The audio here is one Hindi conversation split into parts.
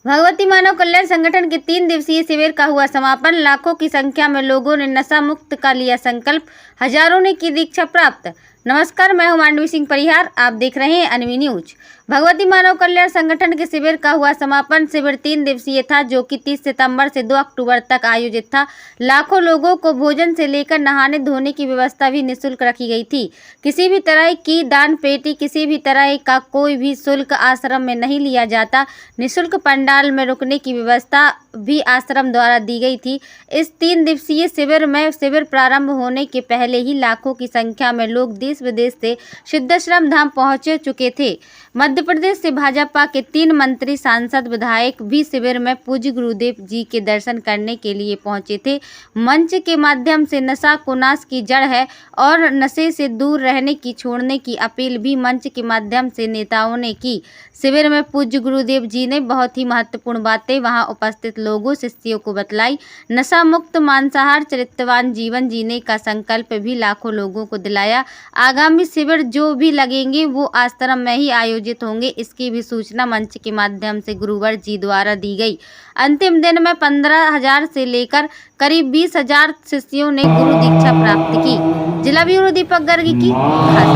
भगवती मानव कल्याण संगठन के 3 दिवसीय शिविर का हुआ समापन। लाखों की संख्या में लोगों ने नशा मुक्त का लिया संकल्प, हजारों ने की दीक्षा प्राप्त। नमस्कार, मैं हूं मांडवी सिंह परिहार, आप देख रहे हैं अनवी न्यूज। भगवती मानव कल्याण संगठन के शिविर का हुआ समापन। शिविर 3 दिवसीय था, जो कि 30 सितंबर से 2 अक्टूबर तक आयोजित था। लाखों लोगों को भोजन से लेकर नहाने धोने की व्यवस्था भी निःशुल्क रखी गई थी। किसी भी तरह की दान पेटी, किसी भी तरह का कोई भी शुल्क आश्रम में नहीं लिया जाता। निःशुल्क पंडाल में रुकने की व्यवस्था भी आश्रम द्वारा दी गई थी। इस 3 दिवसीय शिविर में शिविर प्रारंभ होने के पहले ही लाखों की संख्या में लोग देश विदेश से सिद्धेश्वर धाम पहुंच चुके थे। मध्य प्रदेश से भाजपा के 3 मंत्री, सांसद, विधायक भी शिविर में पूज्य गुरुदेव जी के दर्शन करने के लिए पहुंचे थे। मंच के माध्यम से नशा को नाश की जड़ है और नशे से दूर रहने की, छोड़ने की अपील भी मंच के माध्यम से नेताओं ने की। शिविर में पूज्य गुरुदेव जी ने बहुत ही महत्वपूर्ण बातें वहां उपस्थित लोगों, शिष्यों को बतलाई। नशा मुक्त, मांसाहार, चरित्रवान जीवन जीने का संकल्प भी लाखों लोगों को दिलाया। आगामी शिविर जो भी लगेंगे वो आश्रम में ही आयोजित होंगे, इसकी भी सूचना मंच के माध्यम से गुरुवर जी द्वारा दी गई। अंतिम दिन में 15,000 से लेकर करीब 20,000 शिष्यों ने गुरु दीक्षा प्राप्त की। जिला ब्यूरो दीपक गर्ग की खास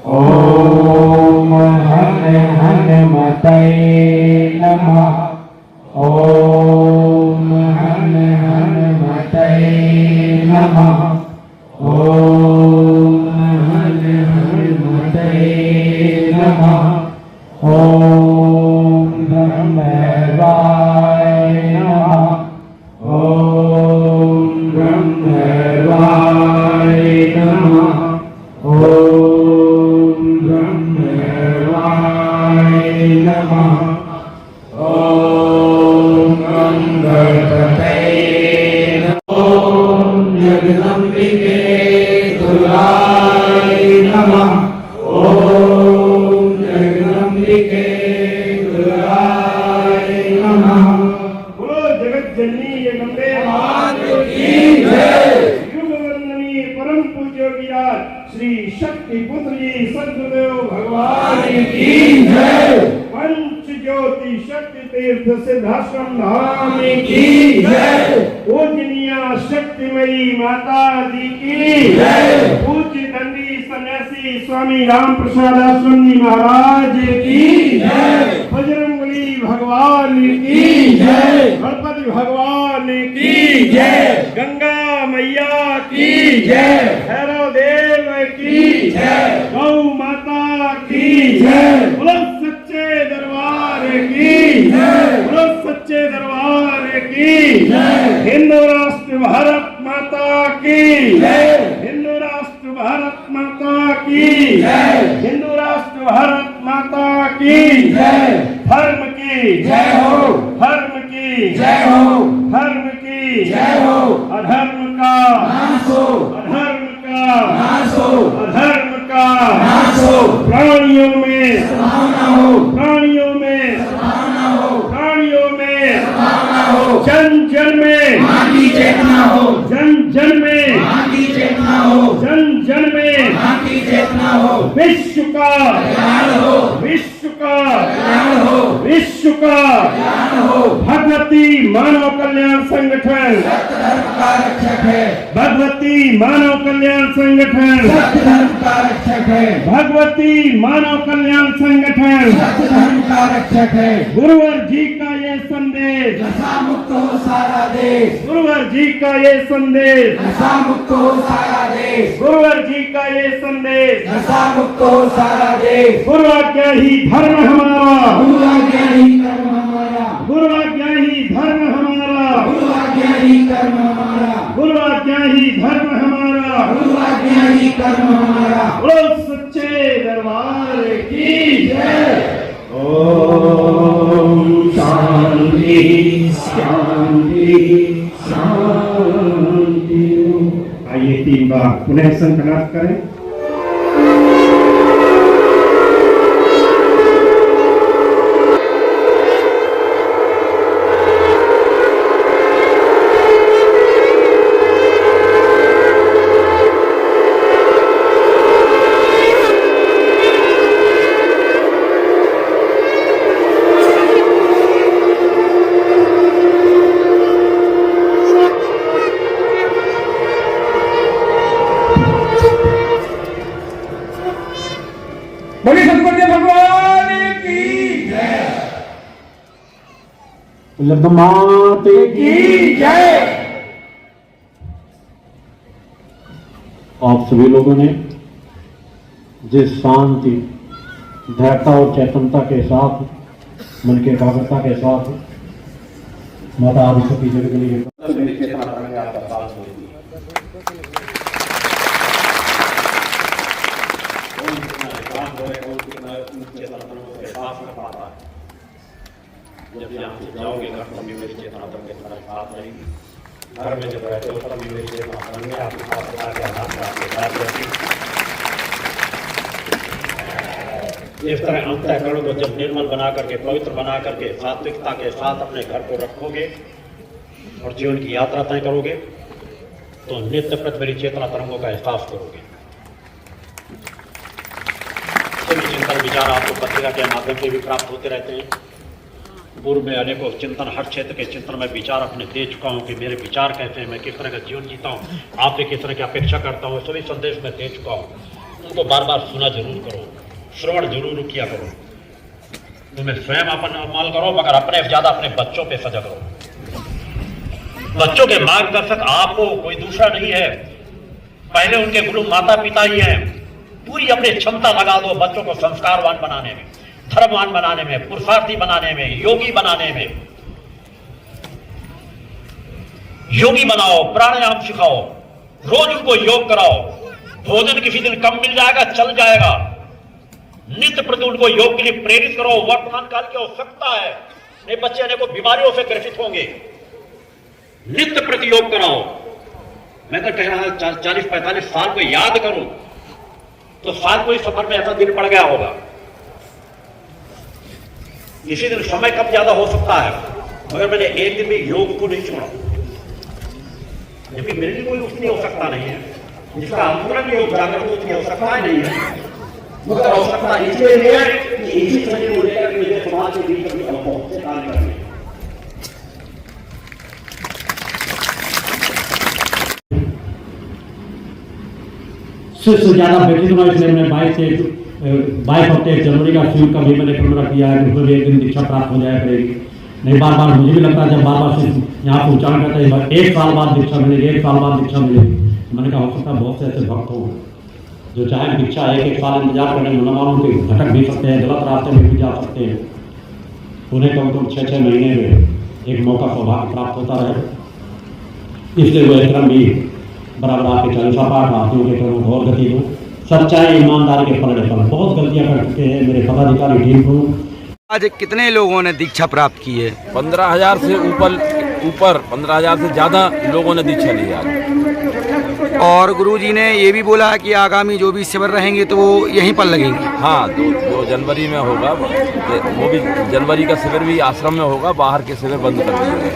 ओम हनुमते नमः। ओम हनुमते नमः। ओम हनुमते नमः। ओम ब्रह्मदेवाय नमः। ओम ब्रह्मदेवाय नमः। ओम ब्रह्मदेवाय नमः। ओम गणपतये नमः। ओम जगदम्बिके दुर्गाय नमः। ओम जगदम्बिके दुर्गाय नमः। बोलो जगत जननी जगदम्बे माता की जय। युगवंदनी परम पूज्य विराट श्री शक्ति पुत्र जी सद्गुरुदेव भगवान की जय। पंच ज्योति शक्ति तीर्थ सिद्धाश्रम धाम की जय। पूजनीय शक्तिमयी माता जी की जय। पूज्य दंडी सन्यासी स्वामी राम प्रसाद आश्रम जी महाराज की जय। बजरंगबली भगवान की जय। गणपति भगवान की जय। गंगा मैया की जय। भैरव देव की जय। गौ माता की जय। बोलो सच्चे दरबार की जय। बोलो सच्चे दरबार की जय। हिंदू राष्ट्र भारत माता की जय। हिंदू राष्ट्र भारत माता की जय। हिंदू राष्ट्र भारत माता की जय। धर्म की जय हो। धर्म की जय हो। धर्म की जय हो। अधर्म का नाश हो। अधर्म का नाश हो। अधर्म का नाश हो। प्राणियों में सद्भावना हो। प्राणियों में सद्भावना हो। प्राणियों में सद्भावना हो। जन जन में मां की चेतना हो। जन जन में मां की चेतना हो। जन जन में मां की चेतना हो। विश्व का कल्याण हो। विश्व का कल्याण हो। विश्व का ज्ञान हो। भगवती मानव कल्याण संगठन, सत्य धर्म का रक्षक है। भगवती मानव कल्याण संगठन, सत्य धर्म का रक्षक है। भगवती मानव कल्याण संगठन। सत्य धर्म का रक्षक है। गुरुवर जी का ये संदेश, नशा मुक्त हो सारा देश। गुरुवर जी का ये संदेश, नशा मुक्त हो सारा देश। गुरुवर जी का ये संदेश। नशा मुक्त हो सारा देश। गुरु आज्ञा ही धर्म हमारा, गुरु आज्ञा ही कर्म हमारा। गुरु आज्ञा ही धर्म हमारा, गुरु आज्ञा ही कर्म हमारा। गुरु आज्ञा ही धर्म हमारा। गुरु आज्ञा ही कर्म हमारा। बोलो सच्चे दरबार की जय। ओम शांति शांति शांति। आइए 3 बार पुनः संकल्प करें। बोलिए सतगुरु भगवान की जय। माते की जय। आप सभी लोगों ने जिस शांति, धैर्यता और चेतनता के साथ, मन के एकाग्रता के साथ माता आदिशक्ति जगत के लिए जब यहाँ से जाओगे घर पर भी मेरी चेतना तब के तुम्हारे साथ रहेगी। घर में जब रहते हो तब भी मेरी चेतना मन में आपके साथ बता के हाथ में आपके साथ रहती। इस तरह अंतःकरण को जब निर्मल बना करके, पवित्र बना करके, सात्विकता के साथ अपने घर को रखोगे और जीवन की यात्रा तय करोगे तो नित्य प्रति मेरी चेतना तरंगों का एहसास करोगे। सभी चिंतन विचार आपको पत्रिका के माध्यम से भी प्राप्त होते रहते हैं। पूर्व में अनेकों चिंतन, हर क्षेत्र के चिंतन में विचार अपने दे चुका हूँ कि मेरे विचार कैसे हैं, मैं किस तरह का जीवन जीता हूँ, आपसे किस तरह की अपेक्षा करता हूँ, सभी संदेश में दे चुका हूँ। उनको बार बार सुना जरूर करो, श्रवण जरूर किया करो। तुम्हें स्वयं अपन अमल करो, मगर अपने ज्यादा अपने बच्चों पे सजग रहो। बच्चों के मार्गदर्शक आपको कोई दूसरा नहीं है, पहले उनके गुरु माता पिता ही हैं। पूरी अपनी क्षमता लगा दो बच्चों को संस्कारवान बनाने में, धर्मवान बनाने में, पुरुषार्थी बनाने में, योगी बनाने में। योगी बनाओ, प्राणायाम सिखाओ, रोज उनको योग कराओ। भोजन किसी दिन कम मिल जाएगा, चल जाएगा। नित्य प्रति उनको योग के लिए प्रेरित करो। वर्तमान काल की आवश्यकता है, नहीं बच्चे अनेकों बीमारियों से ग्रसित होंगे। नित्य प्रति योग कराओ। मैं तो कह रहा 40-45 साल को याद करूं तो साल कोई सफर में ऐसा दिन पड़ गया होगा। इसी दिन समय कब ज्यादा हो सकता है, मगर मैंने एक दिन भी योग को नहीं छोड़ा। जबकि मेरे लिए कोई उसकी आवश्यकता नहीं है, जिसका अंतरण योग जागृत उसकी आवश्यकता नहीं है। मगर आवश्यकता इसलिए है कि इसी समय को लेकर के मुझे समाज के बीच में बहुत से कार्य करने हैं। से ज्यादा व्यक्ति हुआ, इसलिए मैंने 22 और 23 जनवरी का शिविर का भी मैंने प्रोग्राम किया है कि उसमें भी एक दिन दीक्षा प्राप्त हो जाया करेगी। नहीं बार बार मुझे भी लगता है जब बार बार से यहाँ पहुँचाना करता है, 1 साल बाद दीक्षा मिलेगी, 1 साल बाद दीक्षा मिलेगी। मैंने कहा हो सकता है बहुत से ऐसे भक्त हो जो चाहे दीक्षा 1-1 साल इंतजार करने में मालूम के भटक भी सकते हैं, गलत रास्ते में भी जा सकते हैं। उन्हें कम से कम 6-6 महीने में एक मौका सौभाग्य प्राप्त होता रहे। इसलिए वो क्रम भी बराबर आपके चालीसा पाठ, आरतियों के क्रम और गति दो। सच्चाई ईमानदारी के पलड़े पर बहुत गलतियां कर चुके हैं मेरे पदाधिकारी टीम को। आज कितने लोगों ने दीक्षा प्राप्त की है? 15,000 से ऊपर 15,000 से ज़्यादा लोगों ने दीक्षा ली आज। और गुरुजी ने ये भी बोला है कि आगामी जो भी शिविर रहेंगे तो वो यहीं पर लगेंगे। हाँ, 2 जनवरी में होगा, वो भी जनवरी का शिविर भी आश्रम में होगा, बाहर के शिविर बंद कर दिए गए।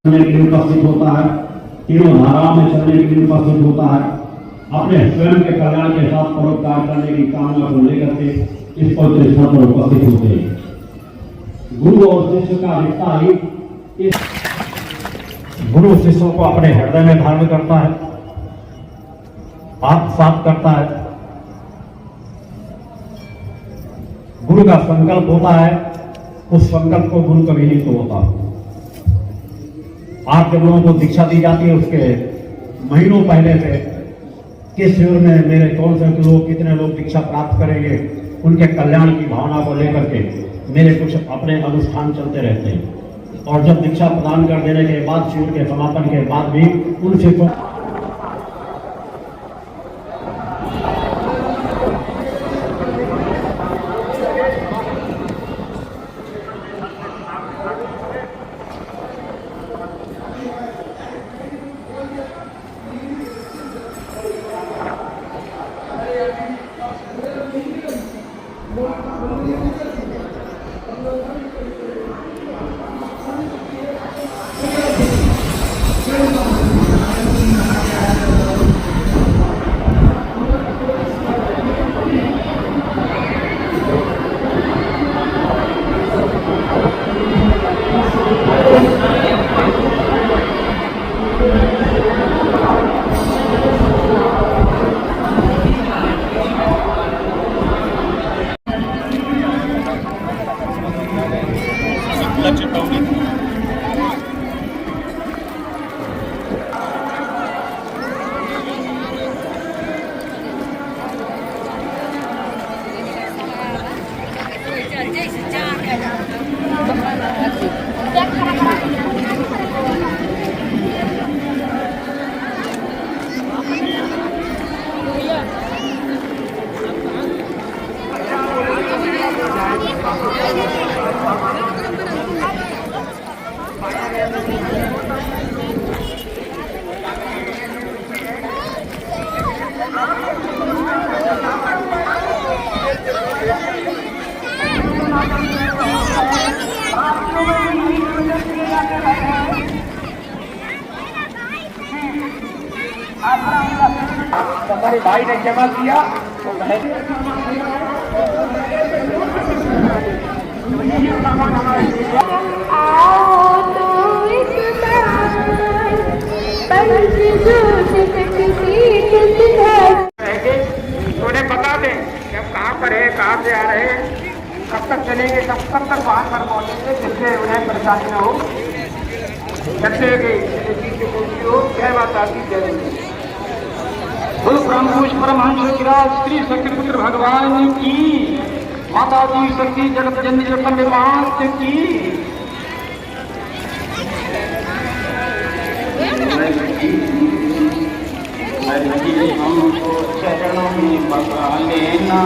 चलने के लिए उपस्थित होता है, तीनों धाराओं में चलने के लिए उपस्थित होता है, अपने स्वयं के कल्याण के साथ परोपकार करने की कामना को लेकर के इस पवित्र स्थल पर उपस्थित होते हैं। गुरु और शिष्य का रिश्ता ही इस गुरु शिष्यों को अपने हृदय में धारण करता है, आत्मसात करता है। गुरु का संकल्प होता है, उस संकल्प को गुरु कभी नहीं तोड़ता। आप जब लोगों को दीक्षा दी जाती है, उसके महीनों पहले से किस शिविर में मेरे कौन से लोग, कितने लोग दीक्षा प्राप्त करेंगे, उनके कल्याण की भावना को लेकर के मेरे कुछ अपने अनुष्ठान चलते रहते हैं। और जब दीक्षा प्रदान कर देने के बाद, शिविर के समापन के बाद भी उन शिक्षकों हमारे भाई ने जमा किया तो उन्हें बता दें कि हम कहाँ पर है, कहाँ से आ रहे हैं, कब तक चलेंगे, कब तक वहाँ पर पहुँचेंगे, जिससे उन्हें परेशानी न हो। जैसे कि हो जय माता की जय। बोलो ब्रह्मपुरुष परमहंस विराज श्री शक्तिपुत्र भगवान की, माता जी शक्ति जगत जननी जगत मात की। हमको चरणों में बसा लेना,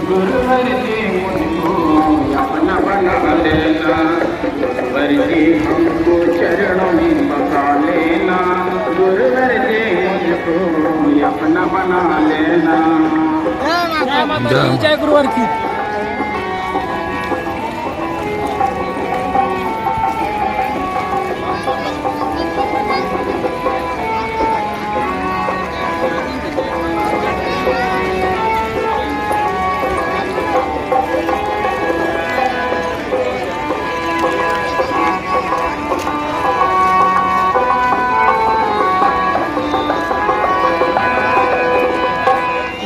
गुरुवर जी मुझको अपना बना लेना। गुरुवर जी हमको चरणों में बसा लेना, गुरुवर जी मुझको अपना बना लेना। जय गुरुवर की।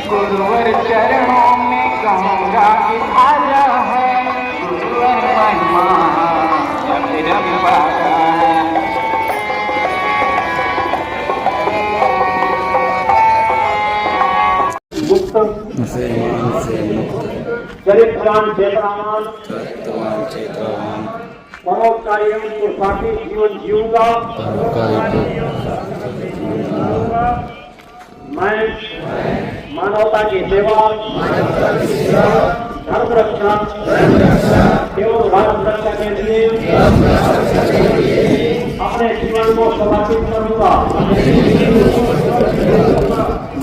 गुरुवर चरणों में गंगा की धारा है, गुरुवर महिमा अपरंपार है। चरित्रान चेतनावान परोपकारी एवं पुरुषार्थी जीवन जीऊंगा। मैं मानवता की सेवा, धर्म रक्षा एवं भारत रक्षा के लिए अपने जीवन को समर्पित करूंगा।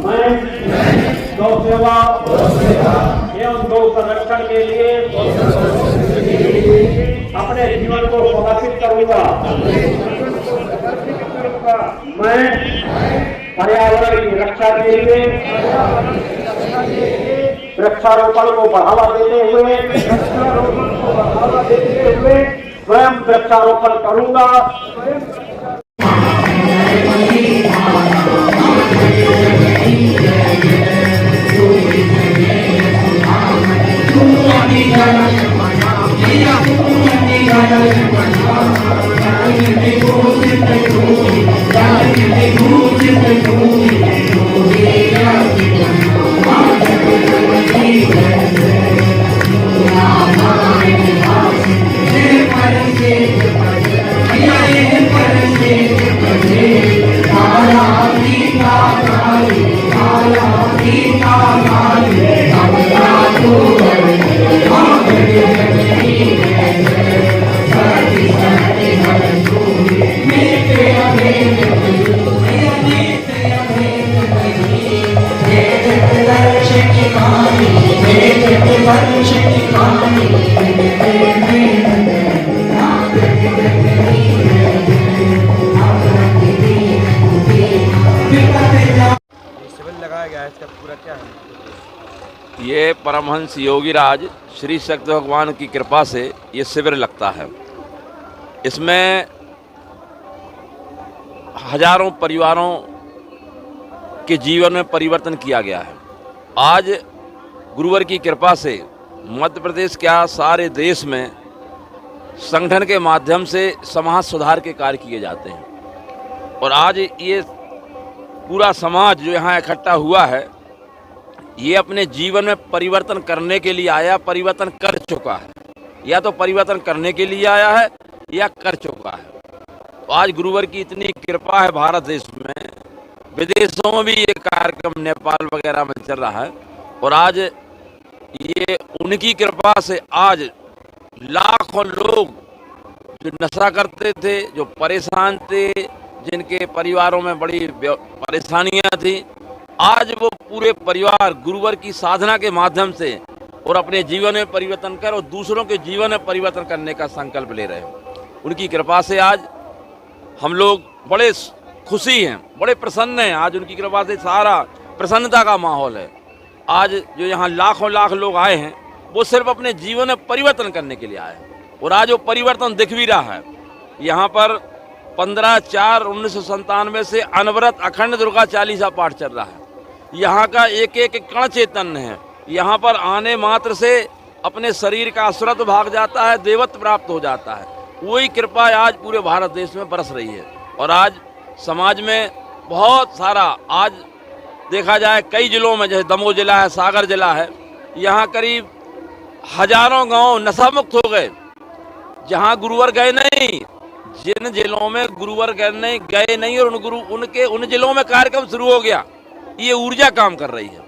मैं गौ सेवा एवं गौ संरक्षण के लिए अपने जीवन को समर्पित करूंगा। मैं पर्यावरण की रक्षा के लिए वृक्षारोपण को बढ़ावा देते हुए स्वयं वृक्षारोपण करूंगा। ये परमहंस योगीराज श्री शक्ति भगवान की कृपा से ये शिविर लगता है। इसमें हजारों परिवारों के जीवन में परिवर्तन किया गया है। आज गुरुवर की कृपा से मध्य प्रदेश क्या सारे देश में संगठन के माध्यम से समाज सुधार के कार्य किए जाते हैं और आज ये पूरा समाज जो यहाँ इकट्ठा हुआ है ये अपने जीवन में परिवर्तन करने के लिए आया, परिवर्तन कर चुका है, या तो परिवर्तन करने के लिए आया है या कर चुका है। तो आज गुरुवर की इतनी कृपा है भारत देश में, विदेशों में भी ये कार्यक्रम नेपाल वगैरह में चल रहा है और आज ये उनकी कृपा से आज लाखों लोग जो नशा करते थे, जो परेशान थे, जिनके परिवारों में बड़ी परेशानियां थी, आज वो पूरे परिवार गुरुवर की साधना के माध्यम से और अपने जीवन में परिवर्तन कर और दूसरों के जीवन में परिवर्तन करने का संकल्प ले रहे हैं। उनकी कृपा से आज हम लोग बड़े खुशी हैं, बड़े प्रसन्न हैं। आज उनकी कृपा से सारा प्रसन्नता का माहौल है। आज जो यहाँ लाखों लाख लोग आए हैं वो सिर्फ अपने जीवन में परिवर्तन करने के लिए आए हैं और आज वो परिवर्तन दिख भी रहा है। यहाँ पर 15/4/1997 से अनवरत अखंड दुर्गा चालीसा पाठ चल रहा है। यहाँ का एक एक कण चैतन्य है। यहाँ पर आने मात्र से अपने शरीर का असुरत भाग जाता है, देवत्व प्राप्त हो जाता है। वही कृपा आज पूरे भारत देश में बरस रही है और आज समाज में बहुत सारा, आज देखा जाए कई जिलों में, जैसे दमोह जिला है, सागर जिला है, यहाँ करीब हजारों गांव नशा मुक्त हो गए। जहाँ गुरुवर गए नहीं, जिन जिलों में गुरुवर गए नहीं और उन जिलों में कार्यक्रम शुरू हो गया। ये ऊर्जा काम कर रही है,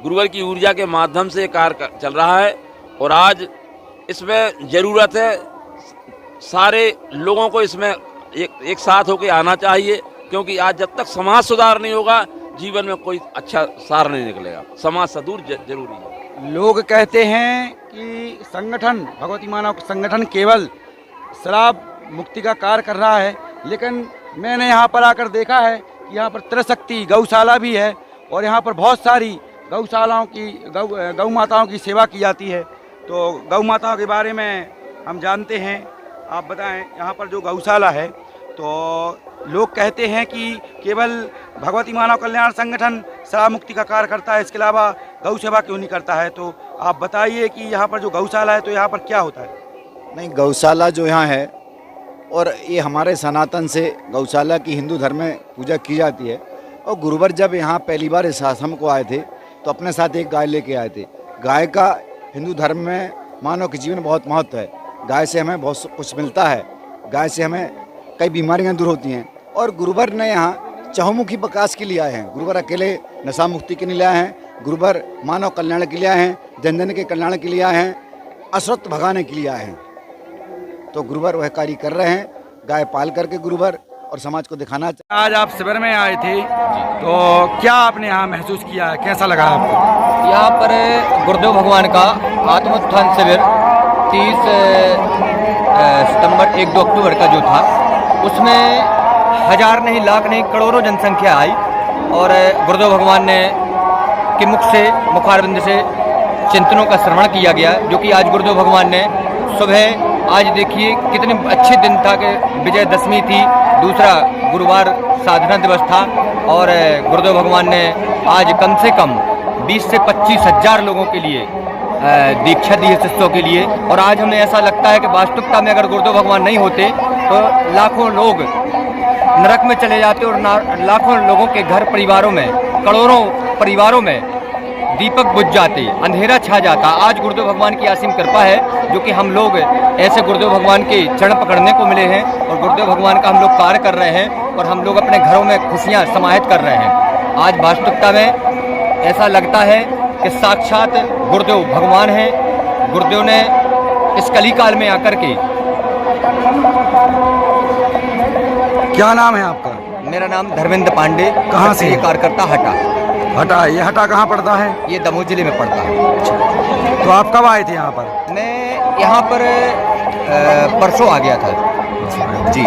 गुरुवर की ऊर्जा के माध्यम से कार्य चल रहा है और आज इसमें ज़रूरत है सारे लोगों को इसमें एक साथ होकर आना चाहिए, क्योंकि आज जब तक समाज सुधार नहीं होगा जीवन में कोई अच्छा सार नहीं निकलेगा। समाज सुधार जरूरी है। लोग कहते हैं कि संगठन, भगवती मानव संगठन केवल शराब मुक्ति का कार्य कर रहा है, लेकिन मैंने यहाँ पर आकर देखा है कि यहाँ पर त्रिशक्ति गौशाला भी है और यहाँ पर बहुत सारी गौशालाओं की गौ माताओं की सेवा की जाती है। तो गौ माताओं के बारे में हम जानते हैं, आप बताएं। यहाँ पर जो गौशाला है तो लोग कहते हैं कि केवल भगवती मानव कल्याण संगठन शराब मुक्ति का कार्य करता है, इसके अलावा गौ सेवा क्यों नहीं करता है। तो आप बताइए कि यहाँ पर जो गौशाला है तो यहाँ पर क्या होता है। नहीं, गौशाला जो यहाँ है और ये हमारे सनातन से गौशाला की हिंदू धर्म में पूजा की जाती है। और गुरुवर जब यहाँ पहली बार इस आश्रम को आए थे तो अपने साथ एक गाय लेके आए थे। गाय का हिंदू धर्म में मानव के जीवन में बहुत महत्व है। गाय से हमें बहुत कुछ मिलता है, गाय से हमें कई बीमारियां दूर होती हैं। और गुरुवर ने यहाँ चहुमुखी विकास के लिए आए हैं। गुरुवर अकेले नशा मुक्ति के लिए आए हैं, गुरुवर मानव कल्याण के लिए आए हैं, जन जन के कल्याण के लिए आए हैं, असुरत भगाने के लिए आए हैं। तो गुरुवर वह कार्य कर रहे हैं, गाय पाल करके गुरुवर और समाज को दिखाना। आज आप शिविर में आए थे तो क्या आपने यहाँ महसूस किया, कैसा लगा आपको? यहाँ पर गुरुदेव भगवान का आत्मोत्थान शिविर 30 सितंबर 1-2 अक्टूबर का जो था, उसमें हजार नहीं, लाख नहीं, करोड़ों जनसंख्या आई और गुरुदेव भगवान ने के मुख से, मुखारबिंद से चिंतनों का श्रवण किया गया, जो कि आज गुरुदेव भगवान ने सुबह, आज देखिए कितने अच्छे दिन था कि विजयदशमी थी, दूसरा गुरुवार साधना दिवस था और गुरुदेव भगवान ने आज कम से कम 20 से 25 हजार लोगों के लिए दीक्षा दी है, शिष्यों के लिए। और आज हमें ऐसा लगता है कि वास्तविकता में अगर गुरुदेव भगवान नहीं होते तो लाखों लोग नरक में चले जाते और लाखों लोगों के घर परिवारों में, करोड़ों परिवारों में दीपक बुझ जाते, अंधेरा छा जाता। आज गुरुदेव भगवान की असीम कृपा है जो कि हम लोग ऐसे गुरुदेव भगवान के चरण पकड़ने को मिले हैं और गुरुदेव भगवान का हम लोग कार्य कर रहे हैं और हम लोग अपने घरों में खुशियां समाहित कर रहे हैं। आज वास्तविकता में ऐसा लगता है कि साक्षात गुरुदेव भगवान हैं। गुरुदेव ने इस कली काल में आकर के। क्या नाम है आपका? मेरा नाम धर्मेंद्र पांडे। कहाँ से? कार्यकर्ता हटा। हटा, ये हटा कहाँ पड़ता है? ये दमोह जिले में पड़ता है। तो आप कब आए थे यहाँ पर? मैं यहाँ पर परसों आ गया था जी।